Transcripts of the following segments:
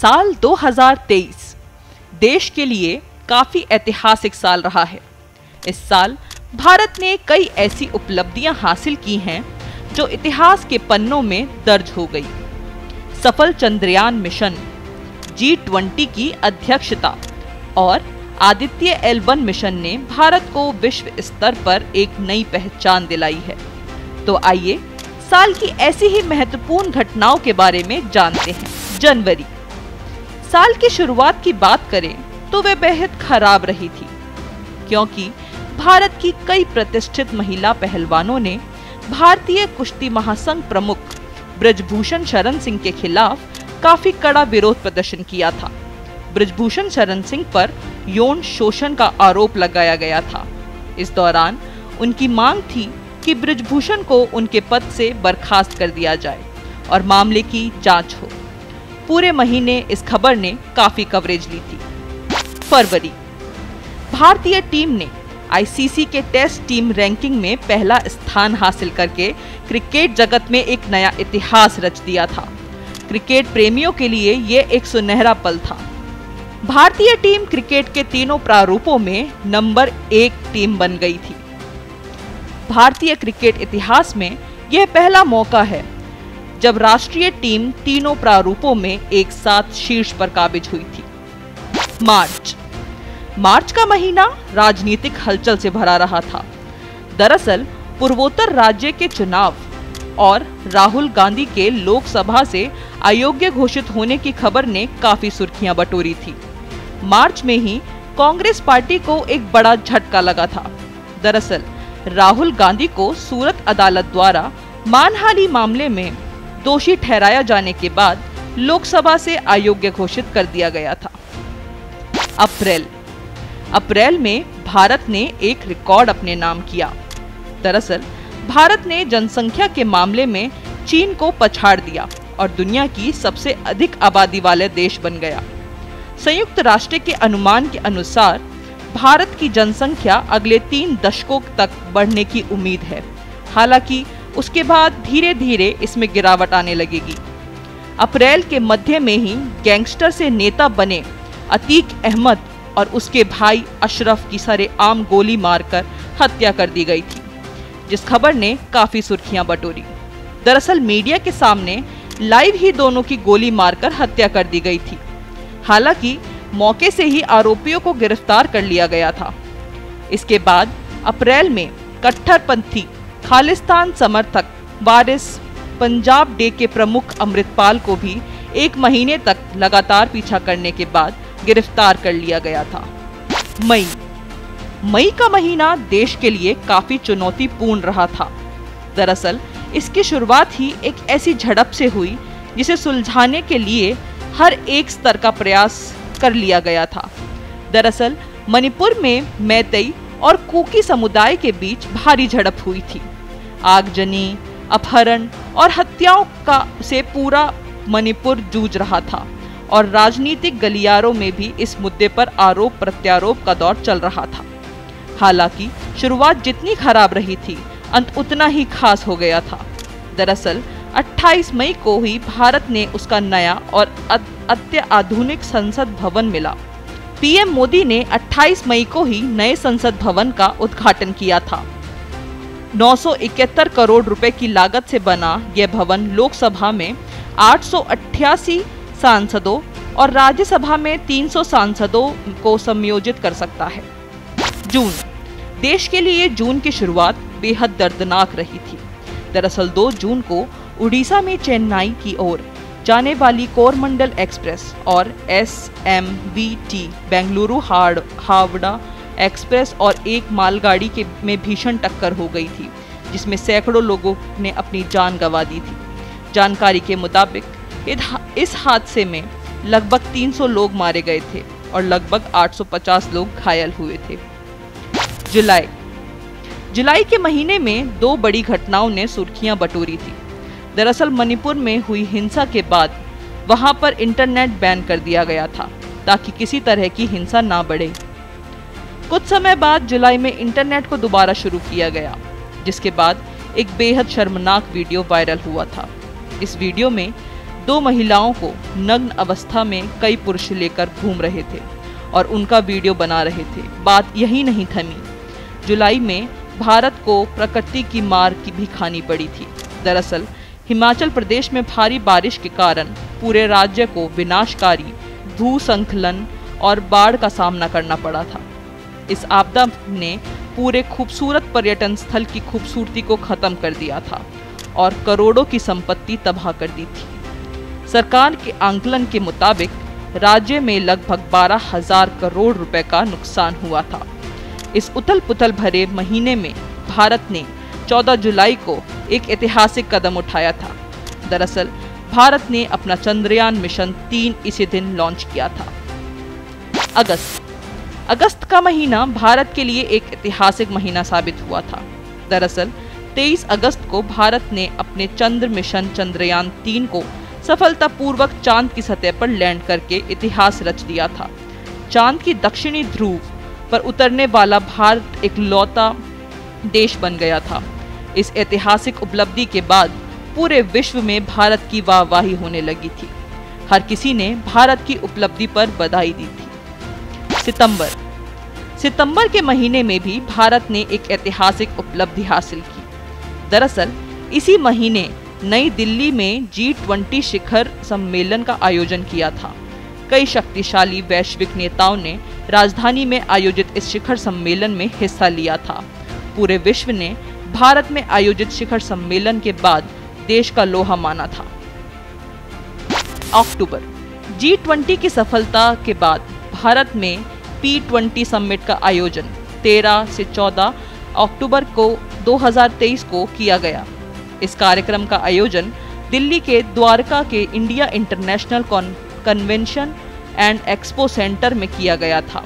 साल 2023 देश के लिए काफी ऐतिहासिक साल रहा है। इस साल भारत ने कई ऐसी उपलब्धियां हासिल की हैं जो इतिहास के पन्नों में दर्ज हो गई। सफल चंद्रयान मिशन, G20 की अध्यक्षता और आदित्य L1 मिशन ने भारत को विश्व स्तर पर एक नई पहचान दिलाई है। तो आइए साल की ऐसी ही महत्वपूर्ण घटनाओं के बारे में जानते हैं। जनवरी साल की शुरुआत की बात करें तो वह बेहद खराब रही थी, क्योंकि भारत की कई प्रतिष्ठित महिला पहलवानों ने भारतीय कुश्ती महासंघ प्रमुख बृजभूषण शरण सिंह के खिलाफ काफी कड़ा विरोध प्रदर्शन किया था। बृजभूषण शरण सिंह पर यौन शोषण का आरोप लगाया गया था। इस दौरान उनकी मांग थी कि बृजभूषण को उनके पद से बर्खास्त कर दिया जाए और मामले की जांच हो। पूरे महीने इस खबर ने काफी कवरेज ली थी। फरवरी भारतीय टीम ने आईसीसी के टेस्ट टीम रैंकिंग में पहला स्थान हासिल करके क्रिकेट जगत में एक नया इतिहास रच दिया था। क्रिकेट प्रेमियों के लिए ये एक सुनहरा पल था। भारतीय टीम क्रिकेट के तीनों प्रारूपों में नंबर 1 टीम बन गई थी। भारतीय क्रिकेट इतिहास में यह पहला मौका है जब राष्ट्रीय टीम तीनों प्रारूपों में एक साथ शीर्ष पर काबिज हुई थी। मार्च का महीना राजनीतिक हलचल से भरा रहा था। दरअसल पूर्वोत्तर राज्य के चुनाव और राहुल गांधी के लोकसभा से अयोग्य घोषित होने की खबर ने काफी सुर्खियां बटोरी थी। मार्च में ही कांग्रेस पार्टी को एक बड़ा झटका लगा था। दरअसल राहुल गांधी को सूरत अदालत द्वारा मानहानि मामले में दोषी ठहराया जाने के बाद लोकसभा से अयोग्य घोषित कर दिया गया था। अप्रैल में भारत ने एक रिकॉर्ड अपने नाम किया। दरअसल भारत ने जनसंख्या के मामले में चीन को पछाड़ दिया और दुनिया की सबसे अधिक आबादी वाले देश बन गया। संयुक्त राष्ट्र के अनुमान के अनुसार भारत की जनसंख्या अगले 3 दशकों तक बढ़ने की उम्मीद है। हालांकि उसके बाद धीरे धीरे इसमें गिरावट आने लगेगी। अप्रैल के मध्य में ही गैंगस्टर से नेता बने अतीक अहमद और उसके भाई अशरफ की सरेआम गोली मारकर हत्या कर दी गई थी, जिस खबर ने काफी सुर्खियां बटोरी। दरअसल मीडिया के सामने लाइव ही दोनों की गोली मारकर हत्या कर दी गई थी। हालांकि मौके से ही आरोपियों को गिरफ्तार कर लिया गया था। इसके बाद अप्रैल में कट्टरपंथी खालिस्तान समर्थक वारिस पंजाब डे के प्रमुख अमृतपाल को भी 1 महीने तक लगातार पीछा करने के बाद गिरफ्तार कर लिया गया था। मई का महीना देश के लिए काफी चुनौतीपूर्ण रहा था। दरअसल इसकी शुरुआत ही एक ऐसी झड़प से हुई जिसे सुलझाने के लिए हर एक स्तर का प्रयास कर लिया गया था। दरअसल मणिपुर में मैतेई और कुकी समुदाय के बीच भारी झड़प हुई थी। आगजनी, अपहरण और हत्याओं से पूरा मणिपुर जूझ रहा था और राजनीतिक गलियारों में भी इस मुद्दे पर आरोप प्रत्यारोप का दौर चल रहा था। हालांकि शुरुआत जितनी खराब रही थी, अंत उतना ही खास हो गया था। दरअसल 28 मई को ही भारत ने उसका नया और अत्याधुनिक संसद भवन मिला। पीएम मोदी ने 28 मई को ही नए संसद भवन का उद्घाटन किया था। 971 करोड़ रुपए की लागत से बना यह भवन लोकसभा में 888 सांसदों और राज्यसभा में 300 सांसदों को संयोजित कर सकता है। जून देश के लिए जून की शुरुआत बेहद दर्दनाक रही थी। दरअसल 2 जून को उड़ीसा में चेन्नई की ओर जाने वाली कोरमंडल एक्सप्रेस और SMVT बेंगलुरु हावड़ा एक्सप्रेस और एक मालगाड़ी में भीषण टक्कर हो गई थी, जिसमें सैकड़ों लोगों ने अपनी जान गंवा दी थी। जानकारी के मुताबिक इस हादसे में लगभग 300 लोग मारे गए थे और लगभग 850 लोग घायल हुए थे। जुलाई के महीने में 2 बड़ी घटनाओं ने सुर्खियां बटोरी थी। दरअसल मणिपुर में हुई हिंसा के बाद वहां पर इंटरनेट बैन कर दिया गया था ताकि किसी तरह की हिंसा ना बढ़े। कुछ समय बाद जुलाई में इंटरनेट को दोबारा शुरू किया गया, जिसके बाद एक बेहद शर्मनाक वीडियो वायरल हुआ था। इस वीडियो में 2 महिलाओं को नग्न अवस्था में कई पुरुष लेकर घूम रहे थे और उनका वीडियो बना रहे थे। बात यही नहीं थमी। जुलाई में भारत को प्रकृति की मार की भी खानी पड़ी थी। दरअसल हिमाचल प्रदेश में भारी बारिश के कारण पूरे राज्य को विनाशकारी भूस्खलन और बाढ़ का सामना करना पड़ा था। इस आपदा ने पूरे खूबसूरत पर्यटन स्थल की खूबसूरती को खत्म कर दिया था और करोड़ों की संपत्ति तबाह कर दी थी। सरकार के आंकलन के मुताबिक राज्य में लगभग 12,000 करोड़ रुपए का नुकसान हुआ था। इस उथल पुथल भरे महीने में भारत ने 14 जुलाई को एक ऐतिहासिक कदम उठाया था। दरअसल भारत ने अपना चंद्रयान मिशन 3 इसी दिन लॉन्च किया था। अगस्त का महीना भारत के लिए एक ऐतिहासिक महीना साबित हुआ था। दरअसल 23 अगस्त को भारत ने अपने चंद्र मिशन चंद्रयान 3 को सफलतापूर्वक चांद की सतह पर लैंड करके इतिहास रच दिया था। चांद की दक्षिणी ध्रुव पर उतरने वाला भारत एक लौता देश बन गया था। इस ऐतिहासिक उपलब्धि के बाद पूरे विश्व में भारत की वाहवाही होने लगी थी। हर किसी ने भारत की उपलब्धि पर बधाई दी थी। सितंबर के महीने में भी भारत ने एक ऐतिहासिक उपलब्धि हासिल की। दरअसल इसी महीने नई दिल्ली में G20 शिखर सम्मेलन का आयोजन किया था। कई शक्तिशाली वैश्विक नेताओं ने राजधानी में आयोजित इस शिखर सम्मेलन में हिस्सा लिया था। पूरे विश्व ने भारत में आयोजित शिखर सम्मेलन के बाद देश का लोहा माना था। अक्टूबर G20 की सफलता के बाद भारत में P20 समिट का आयोजन 13 से 14 अक्टूबर को 2023 को किया गया। इस कार्यक्रम का आयोजन दिल्ली के द्वारका के India international convention and expo centre में किया गया था।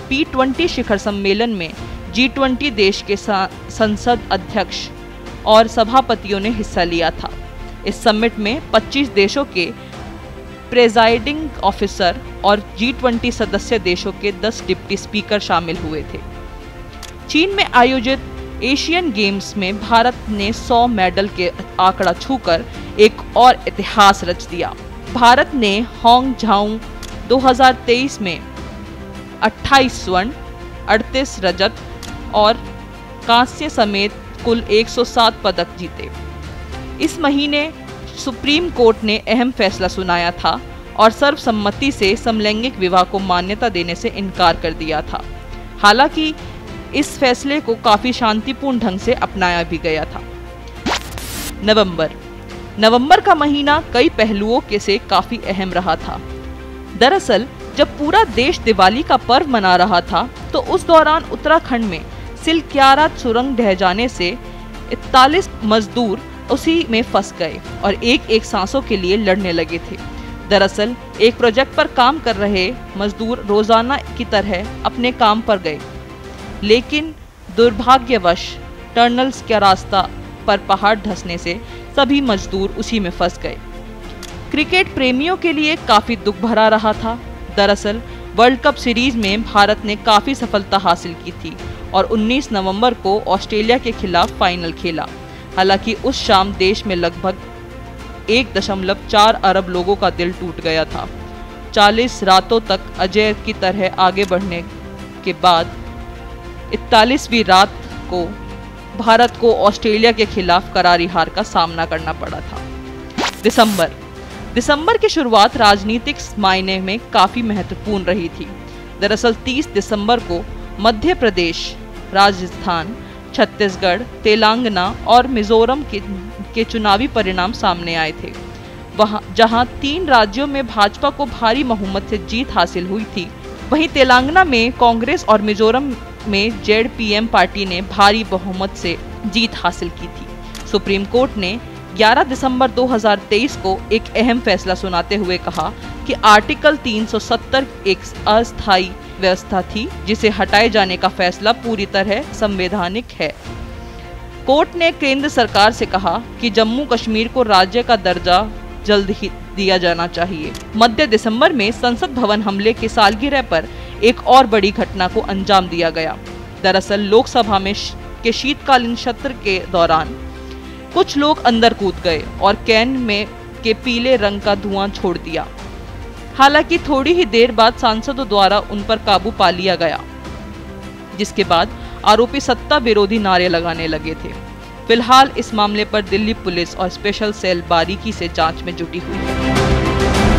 P20 शिखर सम्मेलन में G20 देश के संसद अध्यक्ष और सभापतियों ने हिस्सा लिया था। इस समिट में 25 देशों के प्रेजाइडिंग ऑफिसर और G20 सदस्य देशों के 10 डिप्टी स्पीकर शामिल हुए थे। चीन में आयोजित एशियन गेम्स में भारत ने 100 मेडल के आंकड़ा छूकर एक और इतिहास रच दिया। भारत ने हांगझाऊ 2023 में 28 स्वर्ण, 38 रजत और कांस्य समेत कुल 107 पदक जीते। इस महीने सुप्रीम कोर्ट ने अहम फैसला सुनाया था और सर्वसम्मति से समलैंगिक विवाह को मान्यता देने से इनकार कर दिया था। हालांकि इस फैसले को काफी शांतिपूर्ण ढंग से अपनाया भी गया था। नवंबर का महीना कई पहलुओं के से काफी अहम रहा था। दरअसल जब पूरा देश दिवाली का पर्व मना रहा था तो उस दौरान उत्तराखंड में सिलक्यारा सुरंग ढह जाने से 41 मजदूर उसी में फंस गए और एक सांसों के लिए लड़ने लगे थे। दरअसल एक प्रोजेक्ट पर काम कर रहे मजदूर रोजाना की तरह अपने काम पर गए, लेकिन दुर्भाग्यवश टनल्स का रास्ता पर पहाड़ धंसने से सभी मजदूर उसी में फंस गए। क्रिकेट प्रेमियों के लिए काफी दुख भरा रहा था। दरअसल वर्ल्ड कप सीरीज में भारत ने काफी सफलता हासिल की थी और 19 नवंबर को ऑस्ट्रेलिया के खिलाफ फाइनल खेला। हालांकि उस शाम देश में लगभग 1.4 अरब लोगों का दिल टूट गया था। 40 रातों तक अजय की तरह आगे बढ़ने के बाद 41वीं रात को भारत को ऑस्ट्रेलिया के खिलाफ करारी हार का सामना करना पड़ा था। दिसंबर की शुरुआत राजनीतिक मायने में काफी महत्वपूर्ण रही थी। दरअसल 30 दिसंबर को मध्य प्रदेश, राजस्थान, छत्तीसगढ़, तेलंगाना और मिजोरम के चुनावी परिणाम सामने आए थे। जहां 3 राज्यों में भाजपा को भारी बहुमत से जीत हासिल हुई थी, वहीं तेलंगाना में कांग्रेस और मिजोरम में ZPM पार्टी ने भारी बहुमत से जीत हासिल की थी। सुप्रीम कोर्ट ने 11 दिसंबर 2023 को एक अहम फैसला सुनाते हुए कहा कि आर्टिकल 370 एक अस्थायी व्यवस्था थी जिसे हटाए जाने का फैसला पूरी तरह संवैधानिक है। कोर्ट ने केंद्र सरकार से कहा कि जम्मू कश्मीर को राज्य का दर्जा जल्द ही दिया जाना चाहिए। मध्य दिसंबर में संसद भवन हमले की सालगिरह पर एक और बड़ी घटना को अंजाम दिया गया। दरअसल लोकसभा में के शीतकालीन सत्र के दौरान कुछ लोग अंदर कूद गए और कैन में के पीले रंग का धुआं छोड़ दिया। हालांकि थोड़ी ही देर बाद सांसदों द्वारा उन पर काबू पा लिया गया, जिसके बाद आरोपी सत्ता विरोधी नारे लगाने लगे थे। फिलहाल इस मामले पर दिल्ली पुलिस और स्पेशल सेल बारीकी से जांच में जुटी हुई है।